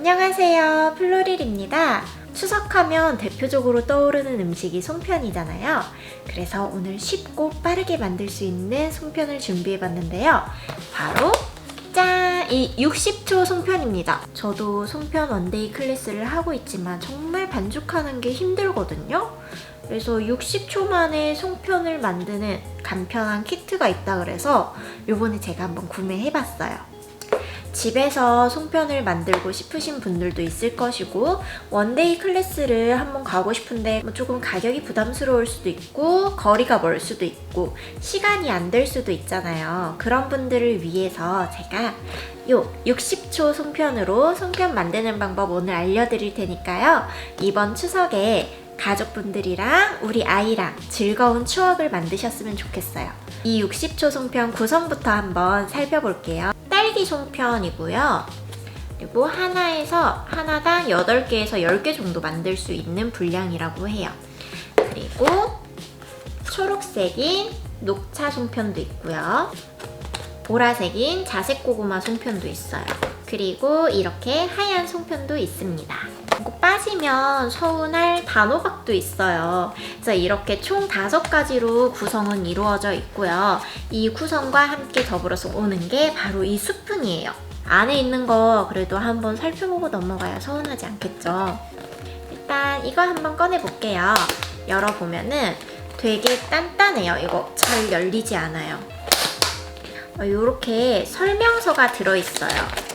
안녕하세요, 플로릴입니다. 추석하면 대표적으로 떠오르는 음식이 송편이잖아요. 그래서 오늘 쉽고 빠르게 만들 수 있는 송편을 준비해봤는데요. 바로 짠! 이 60초 송편입니다. 저도 송편 원데이 클래스를 하고 있지만 정말 반죽하는 게 힘들거든요. 그래서 60초 만에 송편을 만드는 간편한 키트가 있다 그래서 요번에 제가 한번 구매해봤어요. 집에서 송편을 만들고 싶으신 분들도 있을 것이고 원데이 클래스를 한번 가고 싶은데 조금 가격이 부담스러울 수도 있고 거리가 멀 수도 있고 시간이 안 될 수도 있잖아요. 그런 분들을 위해서 제가 요 60초 송편으로 송편 만드는 방법 오늘 알려드릴 테니까요. 이번 추석에 가족분들이랑 우리 아이랑 즐거운 추억을 만드셨으면 좋겠어요. 이 60초 송편 구성부터 한번 살펴볼게요. 딸기 송편이고요. 그리고 하나당 8개에서 10개 정도 만들 수 있는 분량이라고 해요. 그리고 초록색인 녹차 송편도 있고요. 보라색인 자색 고구마 송편도 있어요. 그리고 이렇게 하얀 송편도 있습니다. 이거 빠지면 서운할 단호박도 있어요. 그래서 이렇게 총 5가지로 구성은 이루어져 있고요. 이 구성과 함께 더불어서 오는 게 바로 이 스푼이에요. 안에 있는 거 그래도 한번 살펴보고 넘어가야 서운하지 않겠죠. 일단 이거 한번 꺼내볼게요. 열어보면은 되게 단단해요. 이거 잘 열리지 않아요. 이렇게 설명서가 들어있어요.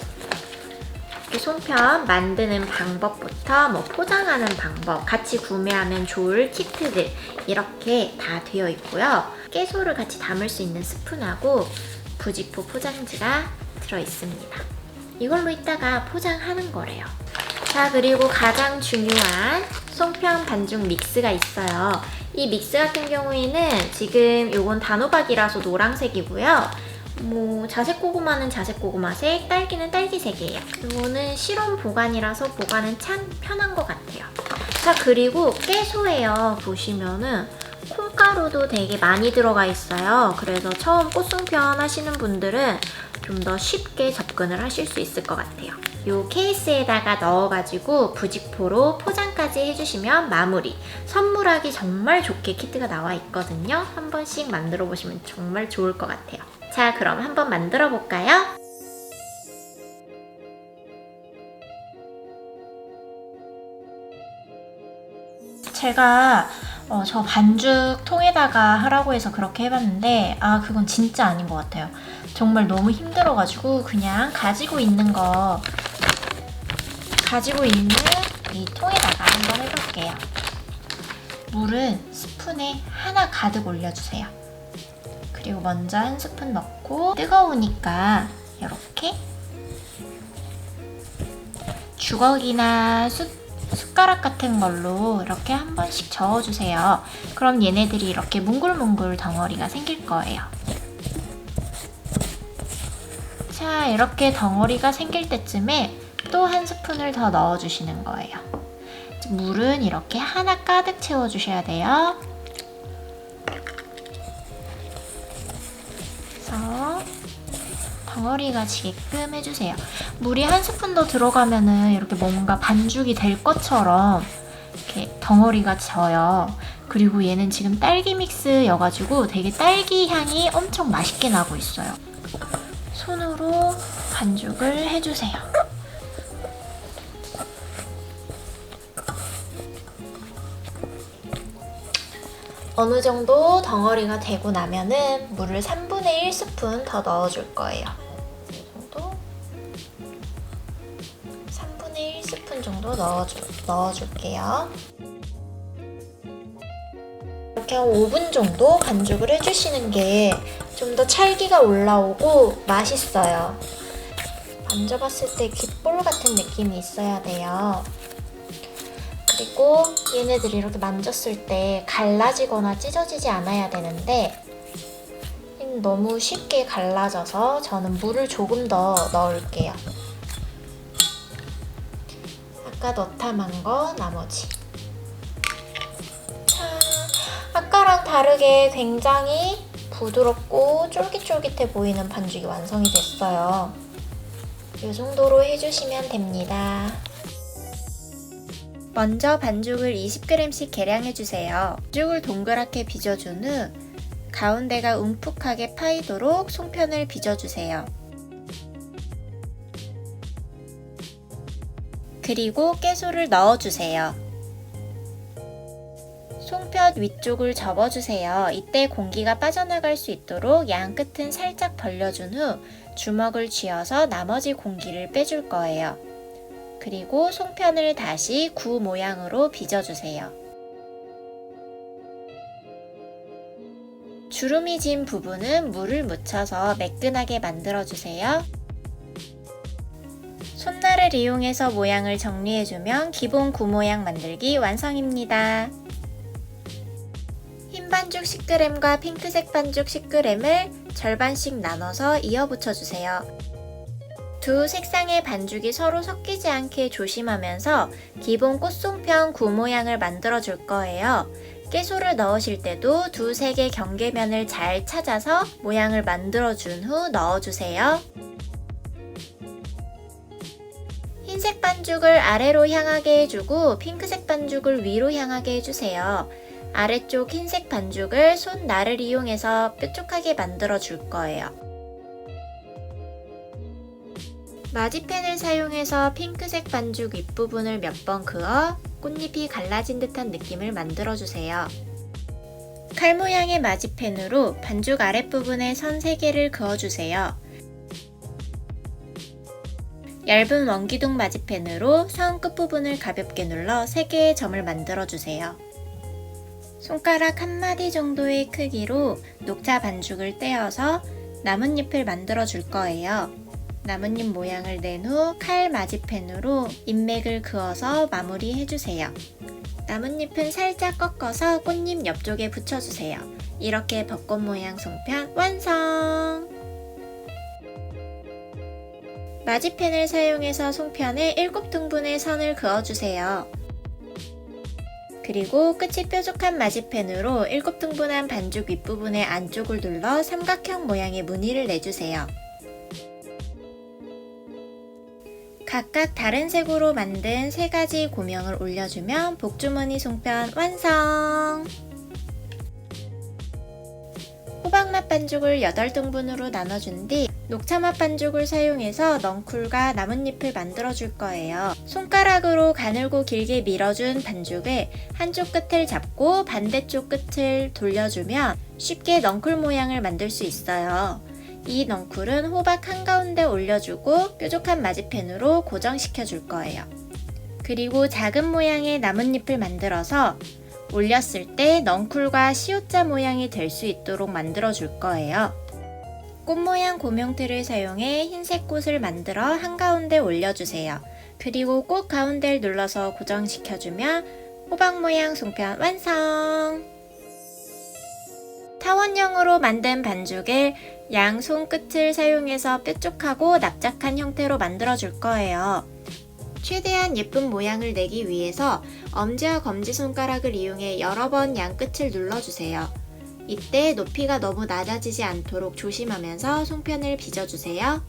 송편 만드는 방법부터 포장하는 방법, 같이 구매하면 좋을 키트들 이렇게 다 되어 있고요. 깨소를 같이 담을 수 있는 스푼하고 부직포 포장지가 들어있습니다. 이걸로 이따가 포장하는 거래요. 자, 그리고 가장 중요한 송편 반죽 믹스가 있어요. 이 믹스 같은 경우에는 지금 요건 단호박이라서 노란색이고요. 자색 고구마는 자색 고구마색, 딸기는 딸기색이에요. 이거는 실온 보관이라서 보관은 참 편한 것 같아요. 자, 그리고 깨소예요. 보시면은 콩가루도 되게 많이 들어가 있어요. 그래서 처음 꽃송편 하시는 분들은 좀 더 쉽게 접근을 하실 수 있을 것 같아요. 이 케이스에다가 넣어가지고 부직포로 포장까지 해주시면 마무리. 선물하기 정말 좋게 키트가 나와 있거든요. 한 번씩 만들어 보시면 정말 좋을 것 같아요. 자, 그럼 한번 만들어 볼까요? 제가 저 반죽 통에다가 하라고 해서 그렇게 해봤는데 그건 진짜 아닌 것 같아요. 정말 너무 힘들어가지고 그냥 가지고 있는 이 통에다가 한번 해볼게요. 물은 스푼에 하나 가득 올려주세요. 그리고 먼저 한 스푼 넣고 뜨거우니까 이렇게 주걱이나 숟가락 같은 걸로 이렇게 한 번씩 저어주세요. 그럼 얘네들이 이렇게 뭉글뭉글 덩어리가 생길 거예요. 자, 이렇게 덩어리가 생길 때쯤에 또 한 스푼을 더 넣어주시는 거예요. 물은 이렇게 하나 가득 채워주셔야 돼요. 그래서 덩어리가 지게끔 해주세요. 물이 한 스푼 더 들어가면은 이렇게 뭔가 반죽이 될 것처럼 이렇게 덩어리가 져요. 그리고 얘는 지금 딸기 믹스여가지고 되게 딸기 향이 엄청 맛있게 나고 있어요. 손으로 반죽을 해주세요. 어느 정도 덩어리가 되고 나면은 물을 3분의 1스푼 더 넣어줄 거예요. 이 정도? 3분의 1스푼 정도 넣어줄게요. 이렇게 한 5분 정도 반죽을 해주시는 게 좀 더 찰기가 올라오고 맛있어요. 만져봤을 때 귓볼 같은 느낌이 있어야 돼요. 그리고 얘네들이 이렇게 만졌을 때 갈라지거나 찢어지지 않아야 되는데 너무 쉽게 갈라져서 저는 물을 조금 더 넣을게요. 아까 넣다만 거 나머지. 자, 아까랑 다르게 굉장히 부드럽고 쫄깃쫄깃해 보이는 반죽이 완성이 됐어요. 이 정도로 해주시면 됩니다. 먼저 반죽을 20g씩 계량해주세요. 반죽을 동그랗게 빚어준 후 가운데가 움푹하게 파이도록 송편을 빚어주세요. 그리고 깨소를 넣어주세요. 송편 위쪽을 접어주세요. 이때 공기가 빠져나갈 수 있도록 양 끝은 살짝 벌려준 후 주먹을 쥐어서 나머지 공기를 빼줄 거예요. 그리고 송편을 다시 구 모양으로 빚어주세요. 주름이 진 부분은 물을 묻혀서 매끈하게 만들어주세요. 손날을 이용해서 모양을 정리해주면 기본 구 모양 만들기 완성입니다. 흰 반죽 10g과 핑크색 반죽 10g을 절반씩 나눠서 이어 붙여주세요. 두 색상의 반죽이 서로 섞이지 않게 조심하면서 기본 꽃송편 구 모양을 만들어 줄 거예요. 깨소를 넣으실 때도 두 색의 경계면을 잘 찾아서 모양을 만들어 준 후 넣어주세요. 흰색 반죽을 아래로 향하게 해주고 핑크색 반죽을 위로 향하게 해주세요. 아래쪽 흰색 반죽을 손날을 이용해서 뾰족하게 만들어 줄 거예요. 마지펜을 사용해서 핑크색 반죽 윗부분을 몇 번 그어 꽃잎이 갈라진 듯한 느낌을 만들어주세요. 칼 모양의 마지펜으로 반죽 아랫부분에 선 3개를 그어주세요. 얇은 원기둥 마지펜으로 선 끝부분을 가볍게 눌러 3개의 점을 만들어주세요. 손가락 한 마디 정도의 크기로 녹차 반죽을 떼어서 나뭇잎을 만들어 줄 거예요. 나뭇잎 모양을 낸 후 칼 마지펜으로 인맥을 그어서 마무리해주세요. 나뭇잎은 살짝 꺾어서 꽃잎 옆쪽에 붙여주세요. 이렇게 벚꽃 모양 송편 완성! 마지펜을 사용해서 송편에 7등분의 선을 그어주세요. 그리고 끝이 뾰족한 마지펜으로 7등분한 반죽 윗부분의 안쪽을 눌러 삼각형 모양의 무늬를 내주세요. 각각 다른 색으로 만든 3가지 고명을 올려주면 복주머니 송편 완성! 호박맛 반죽을 8등분으로 나눠준 뒤 녹차맛 반죽을 사용해서 넝쿨과 나뭇잎을 만들어 줄 거예요. 손가락으로 가늘고 길게 밀어준 반죽을 한쪽 끝을 잡고 반대쪽 끝을 돌려주면 쉽게 넝쿨 모양을 만들 수 있어요. 이 넝쿨은 호박 한가운데 올려주고 뾰족한 마지펜으로 고정시켜 줄 거예요. 그리고 작은 모양의 나뭇잎을 만들어서 올렸을 때 넝쿨과 시옷자 모양이 될 수 있도록 만들어 줄 거예요. 꽃 모양 고명틀을 사용해 흰색 꽃을 만들어 한가운데 올려주세요. 그리고 꽃 가운데를 눌러서 고정시켜주면 호박 모양 송편 완성! 타원형으로 만든 반죽을 양 손끝을 사용해서 뾰족하고 납작한 형태로 만들어 줄 거예요. 최대한 예쁜 모양을 내기 위해서 엄지와 검지손가락을 이용해 여러 번 양 끝을 눌러주세요. 이때 높이가 너무 낮아지지 않도록 조심하면서 송편을 빚어주세요.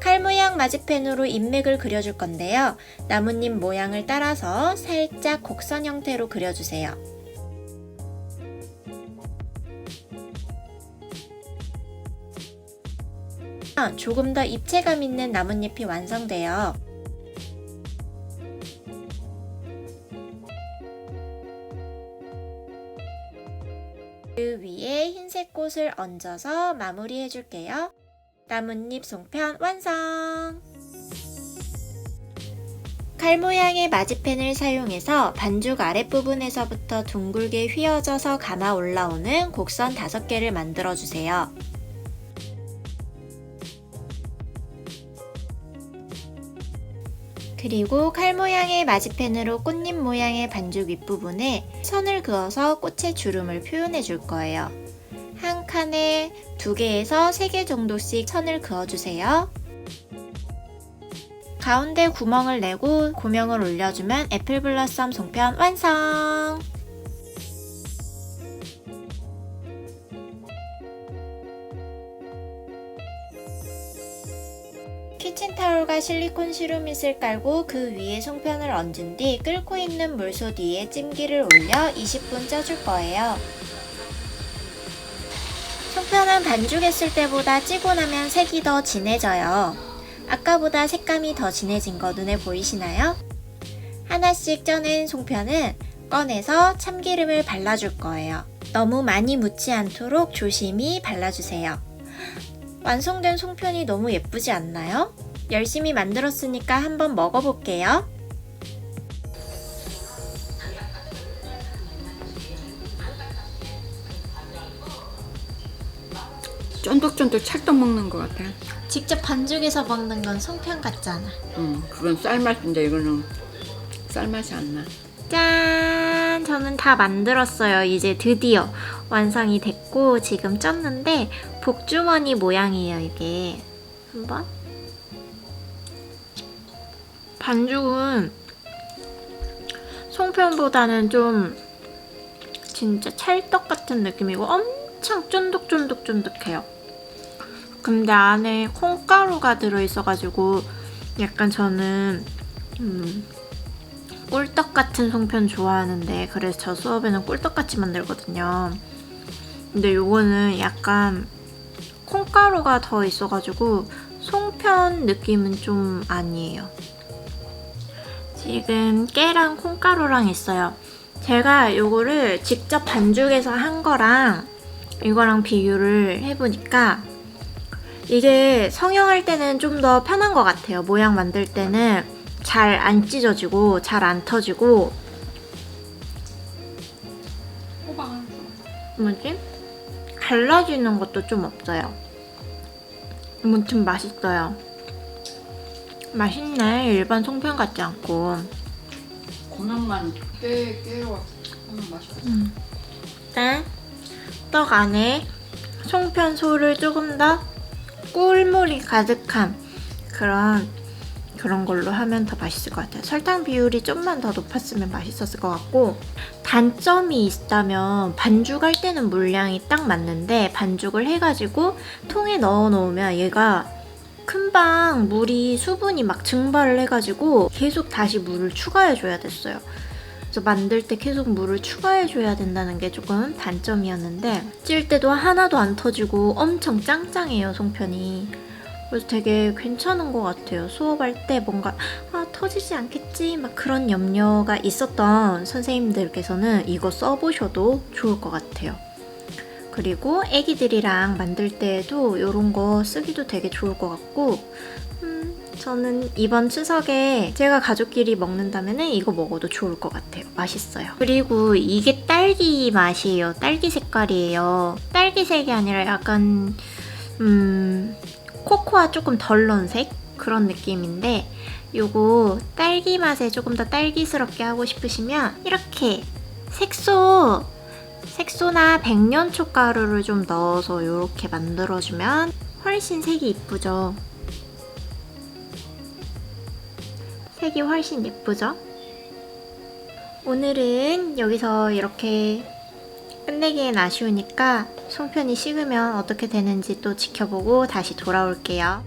칼 모양 마지펜으로 인맥을 그려줄 건데요. 나뭇잎 모양을 따라서 살짝 곡선 형태로 그려주세요. 조금 더 입체감 있는 나뭇잎이 완성돼요. 그 위에 흰색 꽃을 얹어서 마무리 해줄게요. 나뭇잎 송편 완성! 칼 모양의 마지펜을 사용해서 반죽 아랫부분에서부터 둥글게 휘어져서 감아 올라오는 곡선 5개를 만들어주세요. 그리고 칼 모양의 마지펜으로 꽃잎 모양의 반죽 윗부분에 선을 그어서 꽃의 주름을 표현해 줄 거예요. 한 칸에 2개에서 3개 정도씩 선을 그어주세요. 가운데 구멍을 내고 고명을 올려주면 애플블러썸 송편 완성! 키친타올과 실리콘 시루밋을 깔고 그 위에 송편을 얹은 뒤 끓고 있는 물솥 위에 찜기를 올려 20분 쪄줄 거예요. 송편은 반죽했을 때보다 찌고 나면 색이 더 진해져요. 아까보다 색감이 더 진해진 거 눈에 보이시나요? 하나씩 쪄낸 송편은 꺼내서 참기름을 발라줄 거예요. 너무 많이 묻지 않도록 조심히 발라주세요. 완성된 송편이 너무 예쁘지 않나요? 열심히 만들었으니까 한번 먹어볼게요. 쫀득쫀득 찰떡 먹는 것 같아. 직접 반죽해서 먹는 건 송편 같잖아. 그건 쌀맛인데 이거는 쌀맛이 안 나. 짠! 저는 다 만들었어요. 이제 드디어 완성이 됐고 지금 쪘는데 복주머니 모양이에요. 이게 한번 반죽은 송편보다는 좀 진짜 찰떡 같은 느낌이고 엄청 쫀득쫀득쫀득해요. 근데 안에 콩가루가 들어있어가지고 약간 저는 꿀떡 같은 송편 좋아하는데 그래서 저 수업에는 꿀떡같이 만들거든요. 근데 요거는 약간 콩가루가 더 있어가지고 송편 느낌은 좀 아니에요. 지금 깨랑 콩가루랑 있어요. 제가 요거를 직접 반죽해서 한 거랑 이거랑 비교를 해보니까 이게 성형할 때는 좀 더 편한 것 같아요. 모양 만들 때는 잘 안 찢어지고 잘 안 터지고 뭐지? 갈라지는 것도 좀 없어요. 아무튼 맛있어요. 맛있네. 일반 송편 같지 않고. 고명만 깨워 하면 맛있어. 일단 떡 안에 송편 소를 조금 더 꿀물이 가득한 그런 걸로 하면 더 맛있을 것 같아요. 설탕 비율이 좀만 더 높았으면 맛있었을 것 같고, 단점이 있다면 반죽할 때는 물량이 딱 맞는데 반죽을 해가지고 통에 넣어 놓으면 얘가 금방 물이 수분이 막 증발을 해가지고 계속 다시 물을 추가해줘야 됐어요. 그래서 만들 때 계속 물을 추가해줘야 된다는 게 조금 단점이었는데 찔 때도 하나도 안 터지고 엄청 짱짱해요, 송편이. 그래서 되게 괜찮은 것 같아요. 수업할 때 뭔가 터지지 않겠지? 막 그런 염려가 있었던 선생님들께서는 이거 써보셔도 좋을 것 같아요. 그리고 애기들이랑 만들 때에도 이런 거 쓰기도 되게 좋을 것 같고 저는 이번 추석에 제가 가족끼리 먹는다면 이거 먹어도 좋을 것 같아요. 맛있어요. 그리고 이게 딸기 맛이에요. 딸기 색깔이에요. 딸기색이 아니라 약간 코코아 조금 덜 넣은 색? 그런 느낌인데 요거 딸기 맛에 조금 더 딸기스럽게 하고 싶으시면 이렇게 색소나 백년초 가루를 좀 넣어서 이렇게 만들어주면 훨씬 색이 이쁘죠? 색이 훨씬 예쁘죠? 오늘은 여기서 이렇게 끝내기엔 아쉬우니까 송편이 식으면 어떻게 되는지 또 지켜보고 다시 돌아올게요.